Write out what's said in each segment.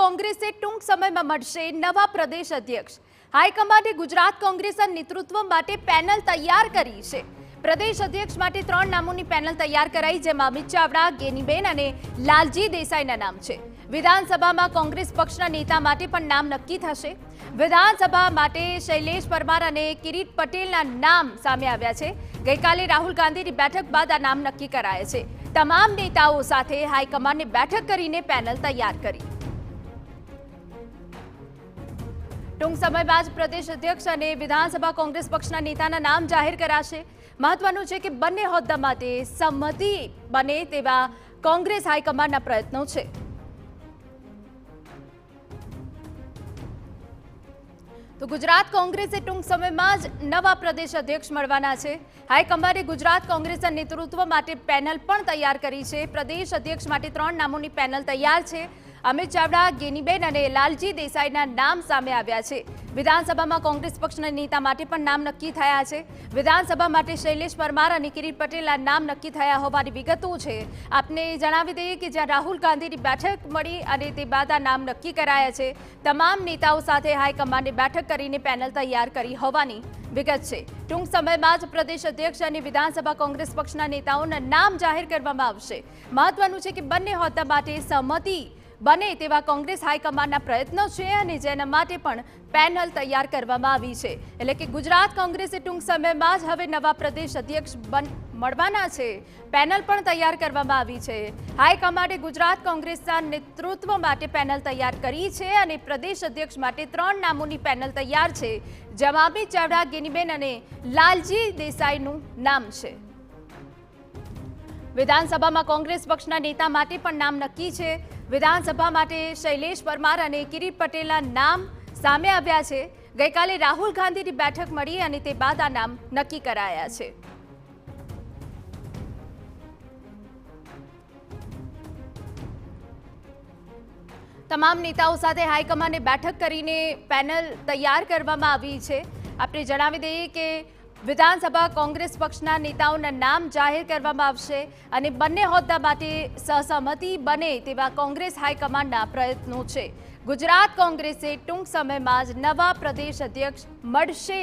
કોંગ્રેસે ટૂંક સમયમાં મળશે નવા પ્રદેશ અધ્યક્ષ। હાઈકમાન્ડે ગુજરાત કોંગ્રેસના નેતૃત્વ માટે પેનલ તૈયાર કરી છે। પ્રદેશ અધ્યક્ષ માટે 3 નામોની પેનલ તૈયાર કરાઈ, જેમાં અમિત ચાવડા, ગેનીબેન અને લાલજી દેસાઈના નામ છે। વિધાનસભામાં કોંગ્રેસ પક્ષના નેતા માટે પણ નામ નક્કી થશે। વિધાનસભા માટે શૈલેષ પરમાર અને કિરીટ પટેલના નામ સામે આવ્યા છે। ગઈકાલે રાહુલ ગાંધીની બેઠક બાદ આ નામ નક્કી કરાયા છે। તમામ નેતાઓ સાથે હાઈકમાન્ડે બેઠક કરીને પેનલ તૈયાર કરી। ટૂંક સમયમાં જ પ્રદેશ અધ્યક્ષ અને વિધાનસભા કોંગ્રેસ પક્ષના નેતાના નામ જાહેર કરાશે। મહત્વનું છે કે બંને હોદ્દા માટે સંમતિ બને તેવા કોંગ્રેસ હાઈકમાન્ડના પ્રયત્નો છે। તો ગુજરાત કોંગ્રેસે ટૂંક સમયમાં જ નવા પ્રદેશ અધ્યક્ષ મળવાના છે। હાઈકમાન્ડે ગુજરાત કોંગ્રેસના નેતૃત્વ માટે પેનલ પણ તૈયાર કરી છે। પ્રદેશ અધ્યક્ષ માટે 3 નામોની પેનલ તૈયાર છે। અમિત ચાવડા, ગેનીબેન અને લાલજી દેસાઈના નામ સામે આવ્યા છે। વિધાનસભામાં કોંગ્રેસ પક્ષના નેતા માટે પણ નામ નક્કી થયા છે। વિધાનસભા માટે શૈલેષ પરમાર અને કિરીટ પટેલના નામ નક્કી થયા હોવાની વિગતો છે। આપને જણાવી દઈએ કે જ્યાં રાહુલ ગાંધીની બેઠક મળી અને તે બાદ આ નામ નક્કી કરાયા છે। તમામ નેતાઓ સાથે હાઈકમાન્ડે બેઠક કરીને પેનલ તૈયાર કરી હોવાની વિગત છે। ટૂંક સમયમાં જ પ્રદેશ અધ્યક્ષ અને વિધાનસભા કોંગ્રેસ પક્ષના નેતાઓના નામ જાહેર કરવામાં આવશે। મહત્વનું છે કે બંને હોદ્દા માટે સહમતિ બને તેવા કોંગ્રેસ હાઈકમાન્ડના પ્રયત્નો છે અને જેના માટે પણ પેનલ તૈયાર કરવામાં આવી છે। એટલે કે ગુજરાત કોંગ્રેસે ટૂંક સમયમાં જ હવે નવા પ્રદેશ અધ્યક્ષ મળવાના છે। પેનલ પણ તૈયાર કરવામાં આવી છે। હાઈકમાન્ડે ગુજરાત કોંગ્રેસના નેતૃત્વ માટે પેનલ તૈયાર કરી છે અને પ્રદેશ અધ્યક્ષ માટે 3 નામોની પેનલ તૈયાર છે, જેમાં અમિત ચાવડા, ગેનીબેન અને લાલજી દેસાઈનું નામ છે। વિધાનસભામાં કોંગ્રેસ પક્ષના નેતા માટે પણ નામ નક્કી છે। વિધાનસભા માટે શૈલેષ પરમાર અને કિરીટ પટેલના નામ સામે આવ્યા છે। ગઈકાલે રાહુલ ગાંધીની બેઠક મળી અને તે બાદ આ નામ નક્કી કરાયા છે। તમામ નેતાઓ સાથે હાઈકમાન્ડે બેઠક કરીને પેનલ તૈયાર કરવામાં આવી છે। આપણે જણાવી દઈએ કે વિધાનસભા કોંગ્રેસ પક્ષના નેતાઓના નામ જાહેર કરવામાં આવશે અને બંને હોદ્દા માટે સહસંમતિ બને તેવા કોંગ્રેસ હાઈકમાન્ડના પ્રયત્નો છે। ગુજરાત કોંગ્રેસે ટૂંક સમયમાં જ નવા પ્રદેશ અધ્યક્ષ મળશે।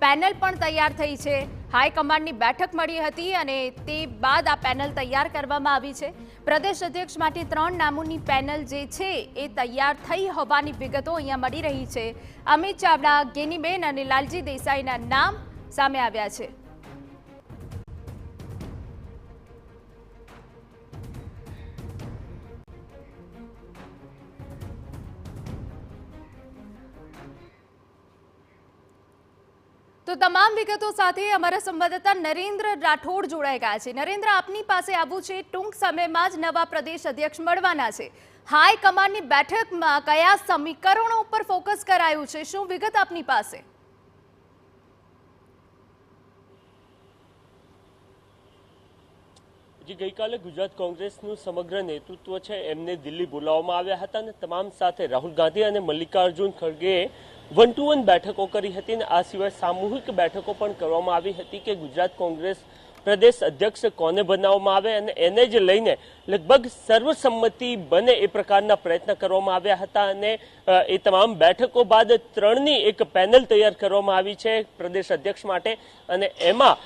પેનલ પણ તૈયાર થઈ છે। હાઈકમાન્ડની બેઠક મળી હતી અને તે બાદ આ પેનલ તૈયાર કરવામાં આવી છે। પ્રદેશ અધ્યક્ષ માટે 3 નામોની પેનલ જે છે એ તૈયાર થઈ હોવાની વિગતો અહીંયા મળી રહી છે। અમિત ચાવડા, ગેનીબેન અને લાલજી દેસાઈના નામ સામે આવ્યા છે। તો તમામ વિગતો સાથે અમારા સંવાદદાતા નરેન્દ્ર રાઠોડ જોડાઈ ગયા છે। નરેન્દ્ર, આપની પાસે આવવું છે। ટૂંક સમયમાં જ નવા પ્રદેશ અધ્યક્ષ મળવાના છે। હાઈકમાન્ડની બેઠકમાં કયા સમીકરણો ઉપર ફોકસ કરાયું છે, શું વિગત આપની પાસે? ગઈકાલે ગુજરાત કોંગ્રેસનું સમગ્ર નેતૃત્વ છે એમને દિલ્હી બોલાવવામાં આવ્યા હતા અને તમામ સાથે રાહુલ ગાંધી અને મલ્લિકાર્જુન ખડગેએ 1-to-1 બેઠકો કરી હતી અને આ સિવાય સામૂહિક બેઠકો પણ કરવામાં આવી હતી કે ગુજરાત કોંગ્રેસ પ્રદેશ અધ્યક્ષ કોને બનાવવામાં આવે અને એને જ લઈને લગભગ સર્વસંમતિ બને એ પ્રકારના પ્રયત્ન કરવામાં આવ્યા હતા અને એ તમામ બેઠકો બાદ 3ની એક પેનલ તૈયાર કરવામાં આવી છે પ્રદેશ અધ્યક્ષ માટે અને એમાં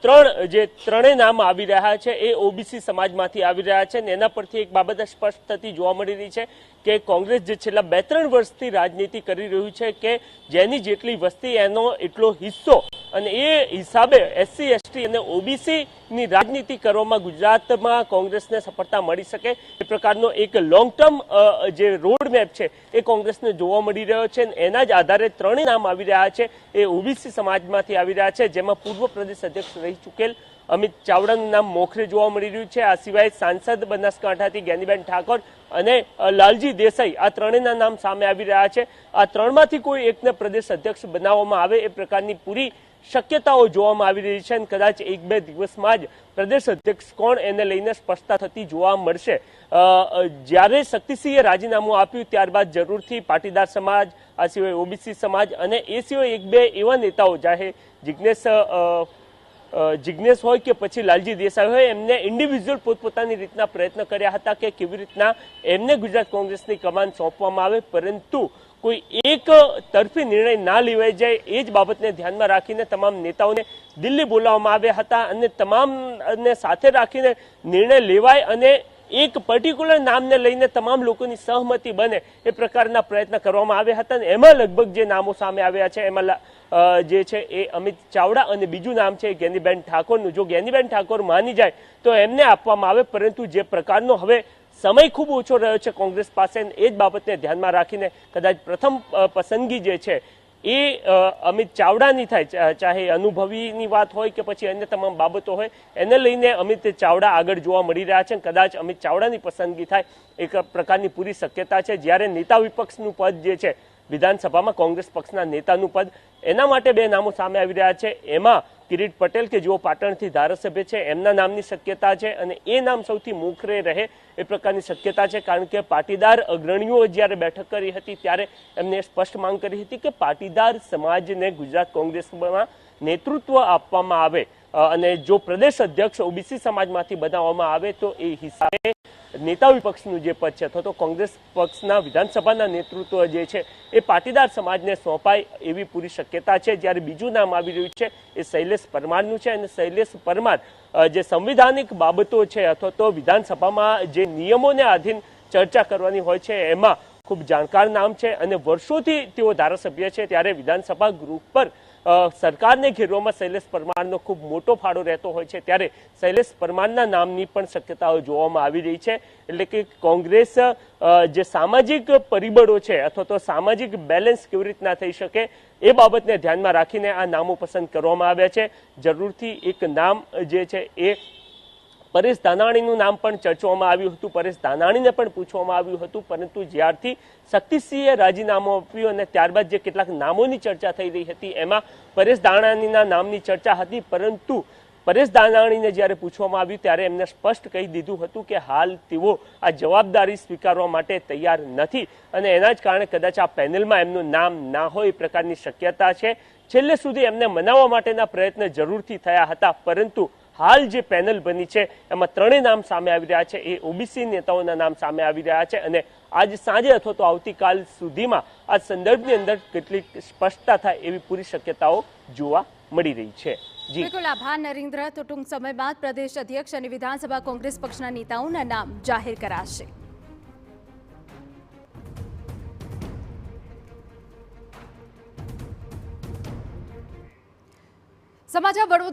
3 નામ આવી રહ્યા છે એ ઓબીસી સમાજમાંથી આવી રહ્યા છે અને એના પરથી એક બાબત સ્પષ્ટ થતી જોવા મળી રહી છે કે કોંગ્રેસ જે છેલ્લા 2-3 વર્ષથી રાજનીતિ કરી રહ્યું છે કે જેની જેટલી વસ્તી એનો એટલો હિસ્સો અને એ હિસાબે એસસી, એસટી અને ઓબીસીની રાજનીતિ કરવામાં ગુજરાતમાં કોંગ્રેસને સફળતા મળી શકે એ પ્રકારનો એક લોંગ ટર્મ જે રોડ મેપ છે એ કોંગ્રેસને જોવા મળી રહ્યો છે અને એના જ આધારે 3 નામ આવી રહ્યા છે એ ઓબીસી સમાજમાંથી આવી રહ્યા છે, જેમાં પૂર્વ પ્રદેશ અધ્યક્ષ રહી ચૂકેલ અમિત ચાવડાનું નામ મોખરે જોવા મળી રહ્યું છે। આ સિવાય સાંસદ બનાસકાંઠાથી ગેનીબેન ઠાકોર અને લાલજી દેસાઈ આ 3ના નામ સામે આવી રહ્યા છે। આ 3માંથી કોઈ એકને પ્રદેશ અધ્યક્ષ બનાવવામાં આવે એ પ્રકારની પૂરી શક્યતાઓ જોવામાં આવી રહી છે અને કદાચ 1-2 દિવસમાં જ પ્રદેશ અધ્યક્ષ કોણ એને લઈને સ્પષ્ટતા થતી જોવા મળશે। જ્યારે શક્તિસિંહે રાજીનામું આપ્યું ત્યારબાદ જરૂરથી પાટીદાર સમાજ, આ સિવાય ઓબીસી સમાજ અને એ સિવાય 1-2 એવા નેતાઓ ચાહે જિગ્નેશ જિજ્ઞેશ હોય કે પછી લાલજી દેસાઈ હોય, એમને ઇન્ડિવિજ્યુઅલ પોતપોતાની રીતના પ્રયત્ન કર્યા હતા કે કેવી રીતના એમને ગુજરાત કોંગ્રેસની કમાન સોંપવામાં આવે, પરંતુ કોઈ એક તરફી નિર્ણય ના લેવાઈ જાય એ જ બાબતને ધ્યાનમાં રાખીને તમામ નેતાઓને દિલ્હી બોલાવવામાં આવ્યા હતા અને તમામને સાથે રાખીને નિર્ણય લેવાય અને એક પર્ટિક્યુલર નામને લઈને તમામ લોકોની સહમતિ બને એ પ્રકારના પ્રયત્ન કરવામાં આવ્યા હતા અને એમાં લગભગ જે નામો સામે આવ્યા છે એમાં જે છે એ અમિત ચાવડા અને બીજું નામ છે જ્ઞાનીબેન ઠાકોરનું. જો જ્ઞાનીબેન ઠાકોર માની જાય તો એમને આપવામાં આવે, પરંતુ જે પ્રકારનો હવે સમય ખૂબ ઓછો રહ્યો છે કોંગ્રેસ પાસે, એ જ બાબતને ધ્યાનમાં રાખીને કદાચ પ્રથમ પસંદગી જે છે એ અમિત ચાવડાની થાય, ચાહે અનુભવીની વાત હોય કે પછી અન્ય તમામ બાબતો હોય, એને લઈને અમિત ચાવડા આગળ જોવા મળી રહ્યા છે. કદાચ અમિત ચાવડાની પસંદગી થાય એક પ્રકારની પૂરી શક્યતા છે. જ્યારે નેતા વિપક્ષનું પદ જે છે વિધાનસભામાં કોંગ્રેસ પક્ષના નેતાનું પદ, એના માટે બે નામો સામે આવી રહ્યા છે. એમાં કિરીટ પટેલ કે જેઓ પાટણથી ધારાસભ્ય છે એમના નામની શક્યતા છે અને એ નામ સૌથી મોખરે રહે એ પ્રકારની શક્યતા છે, કારણ કે પાટીદાર અગ્રણીઓ જ્યારે બેઠક કરી હતી ત્યારે એમને સ્પષ્ટ માંગ કરી હતી કે પાટીદાર સમાજને ગુજરાત કોંગ્રેસમાં નેતૃત્વ આપવામાં આવે અને જો પ્રદેશ અધ્યક્ષ ઓબીસી સમાજમાંથી બનાવવામાં આવે તો એ હિસાબે નેતા વિપક્ષનું જે પદ છે અથવા તો કોંગ્રેસ પક્ષના વિધાનસભાના નેતૃત્વ જે છે એ પાટીદાર સમાજને સોંપાય એવી પૂરી શક્યતા છે. જ્યારે બીજું નામ આવી રહ્યું છે એ શૈલેષ પરમારનું છે અને શૈલેષ પરમાર જે સંવિધાનિક બાબતો છે અથવા તો વિધાનસભામાં જે નિયમોને આધીન ચર્ચા કરવાની હોય છે એમાં ખૂબ જાણકાર નામ છે અને વર્ષોથી તેઓ ધારાસભ્ય છે. ત્યારે વિધાનસભા ગૃહ પર સરકારને ઘેરવામાં શૈલેષ પરમારનો ખૂબ મોટો ફાળો રહેતો હોય છે. ત્યારે શૈલેષ પરમારના નામની પણ શક્યતાઓ જોવામાં આવી રહી છે. એટલે કે કોંગ્રેસ જે સામાજિક પરિબળો છે અથવા તો સામાજિક બેલેન્સ કેવી રીતના થઈ શકે એ બાબતને ધ્યાનમાં રાખીને આ નામો પસંદ કરવામાં આવ્યા છે. જરૂરથી એક નામ જે છે એ પરેશ ધાનાણીનું નામ પણ ચર્ચવામાં આવ્યું હતું, પરેશ ધાનાણીને પણ પૂછવામાં આવ્યું હતું, પરંતુ જ્યારથી શક્તિસિંહે રાજીનામું આપ્યું અને ત્યારબાદ જે કેટલાક નામોની ચર્ચા થઈ રહી હતી એમાં પરેશ ધાનાણીના નામની ચર્ચા હતી, પરંતુ પરેશ ધાનાણીને જ્યારે પૂછવામાં આવ્યું ત્યારે એમને સ્પષ્ટ કહી દીધું હતું કે હાલ તેઓ આ જવાબદારી સ્વીકારવા માટે તૈયાર નથી અને એના જ કારણે કદાચ આ પેનલમાં એમનું નામ ના હોય એ પ્રકારની શક્યતા છે. છેલ્લે સુધી એમને મનાવવા માટેના પ્રયત્ન જરૂરથી થયા હતા, પરંતુ હાલ જે પેનલ બની છે એમાં ત્રણેય નામ સામે આવી રહ્યા છે. એ ઓબીસી નેતાઓના નામ સામે આવી રહ્યા છે અને આજ સાંજે અથવા તો આવતીકાલ સુધીમાં આ સંદર્ભની અંદર કેટલીક સ્પષ્ટતા થાય એવી પૂરી શક્યતાઓ જોવા મળી રહી છે. બિલકુલ આભાર નરેન્દ્ર. તો ટૂંક સમય બાદ પ્રદેશ અધ્યક્ષ અને વિધાનસભા કોંગ્રેસ પક્ષના નેતાઓના નામ જાહેર કરાશે. સમાચાર વડોદરા